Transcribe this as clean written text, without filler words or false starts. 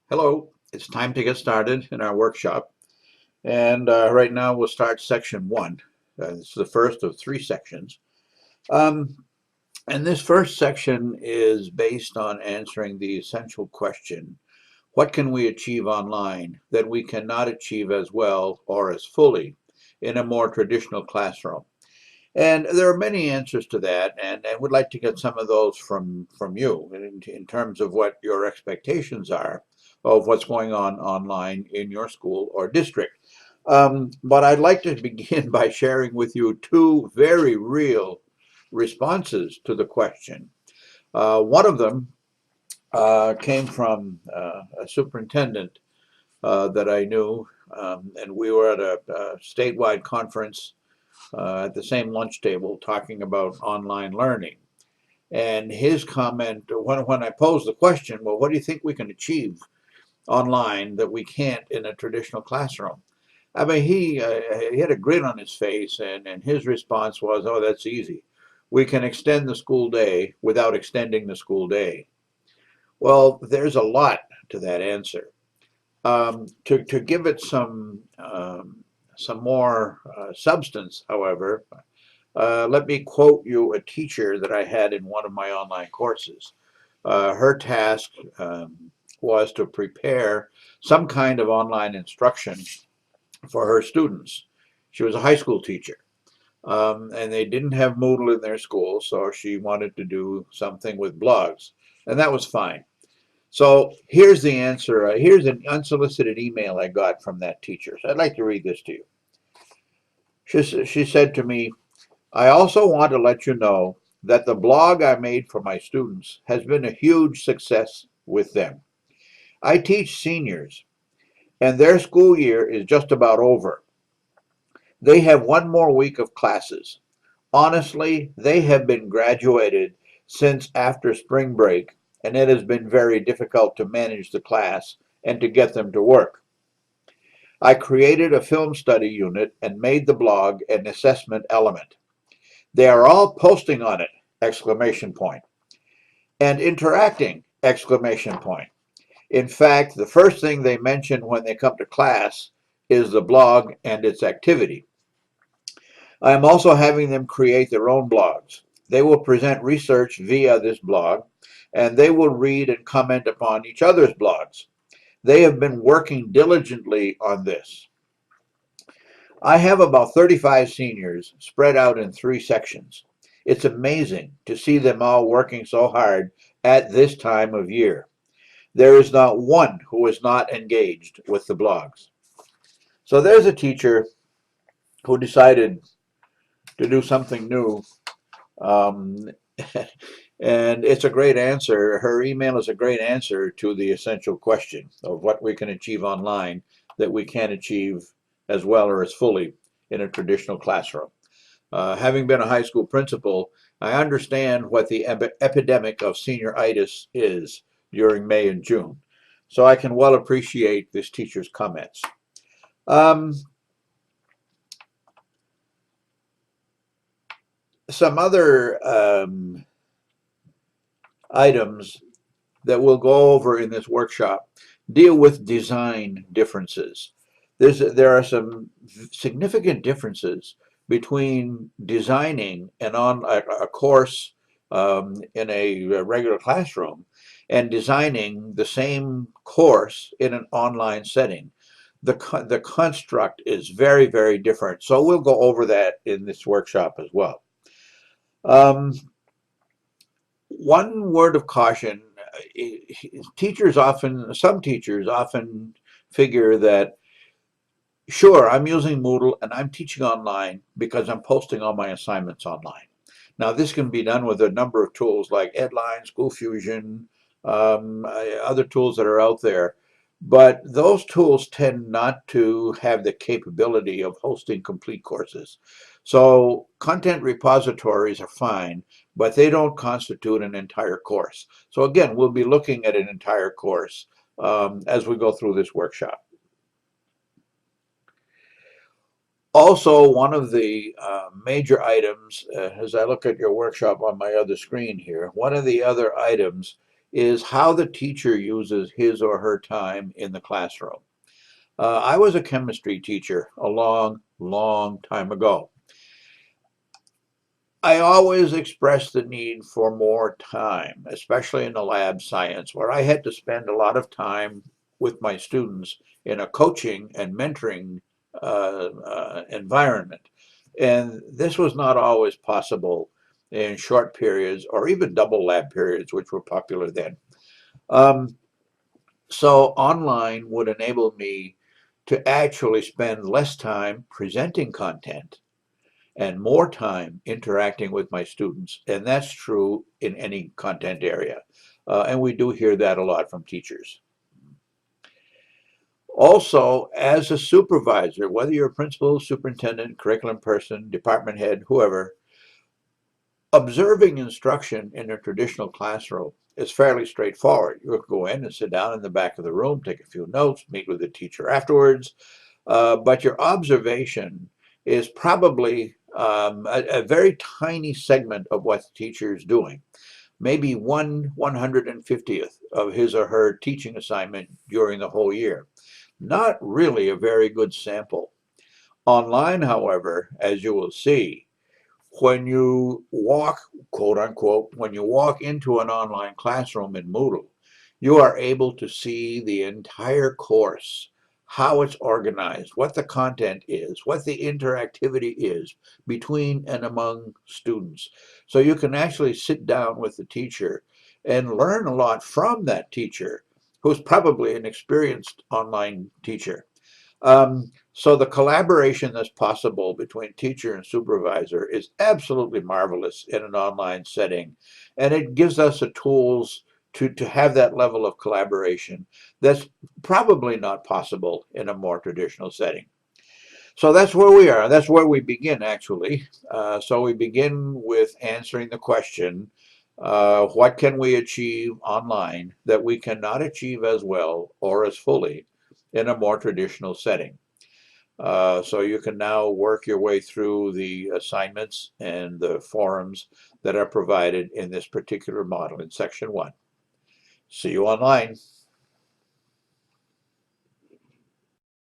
Hello, it's time to get started in our workshop. And right now we'll start section one. It's the first of three sections. Um, and this first section is based on answering the essential question, what can we achieve online that we cannot achieve as well or as fully in a more traditional classroom? And there are many answers to that, and I would like to get some of those from you in terms of what your expectations are of what's going on online in your school or district. But I'd like to begin by sharing with you two very real responses to the question. One of them came from a superintendent that I knew, and we were at a statewide conference at the same lunch table talking about online learning. And his comment, when I posed the question, well, what do you think we can achieve online that we can't in a traditional classroom? I mean, he had a grin on his face, and his response was, oh, that's easy. We can extend the school day without extending the school day. Well, there's a lot to that answer. To give it some more substance, however, let me quote you a teacher that I had in one of my online courses. Her task was to prepare some kind of online instruction for her students. She was a high school teacher, and they didn't have Moodle in their school, so she wanted to do something with blogs, and that was fine. So here's the answer. Here's an unsolicited email I got from that teacher. So I'd like to read this to you. She said to me, I also want to let you know that the blog I made for my students has been a huge success with them. I teach seniors, and their school year is just about over. They have one more week of classes. Honestly, they have been graduated since after spring break, and it has been very difficult to manage the class and to get them to work. I created a film study unit and made the blog an assessment element. They are all posting on it! Exclamation point. And interacting! Exclamation point. In fact, the first thing they mention when they come to class is the blog and its activity. I am also having them create their own blogs. They will present research via this blog, and they will read and comment upon each other's blogs. They have been working diligently on this. I have about 35 seniors spread out in three sections. It's amazing to see them all working so hard at this time of year. There is not one who is not engaged with the blogs. So there's a teacher who decided to do something new. Um, and it's a great answer. Her email is a great answer to the essential question of what we can achieve online that we can't achieve as well or as fully in a traditional classroom. Having been a high school principal, I understand what the epidemic of senioritis is during May and June. So I can well appreciate this teacher's comments. Um, some other items that we'll go over in this workshop deal with design differences. There are some significant differences between designing a course in a regular classroom and designing the same course in an online setting. The construct is very, very different. So we'll go over that in this workshop as well. Um, One word of caution, some teachers often figure that, sure, I'm using Moodle and I'm teaching online because I'm posting all my assignments online. Now, this can be done with a number of tools like Edline, SchoolFusion, other tools that are out there. But those tools tend not to have the capability of hosting complete courses. So content repositories are fine, but they don't constitute an entire course. So again, we'll be looking at an entire course as we go through this workshop. Also, one of the major items, as I look at your workshop on my other screen here, one of the other items is how the teacher uses his or her time in the classroom. I was a chemistry teacher a long, long time ago. I always expressed the need for more time, especially in the lab science, where I had to spend a lot of time with my students in a coaching and mentoring environment. And this was not always possible in short periods or even double lab periods, which were popular then. Um, so online would enable me to actually spend less time presenting content and more time interacting with my students. And that's true in any content area. And we do hear that a lot from teachers. Also, as a supervisor, whether you're a principal, superintendent, curriculum person, department head, whoever, observing instruction in a traditional classroom is fairly straightforward. You go in and sit down in the back of the room, take a few notes, meet with the teacher afterwards, but your observation is probably a very tiny segment of what the teacher is doing. Maybe 1/150th of his or her teaching assignment during the whole year. Not really a very good sample. Online, however, as you will see, when you walk, quote unquote, when you walk into an online classroom in Moodle, you are able to see the entire course, how it's organized, what the content is, what the interactivity is between and among students. So you can actually sit down with the teacher and learn a lot from that teacher, who's probably an experienced online teacher. So the collaboration that's possible between teacher and supervisor is absolutely marvelous in an online setting. And it gives us the tools to have that level of collaboration that's probably not possible in a more traditional setting. So that's where we are. That's where we begin, actually. So we begin with answering the question, what can we achieve online that we cannot achieve as well or as fully in a more traditional setting? So you can now work your way through the assignments and the forums that are provided in this particular model in section 1. See you online.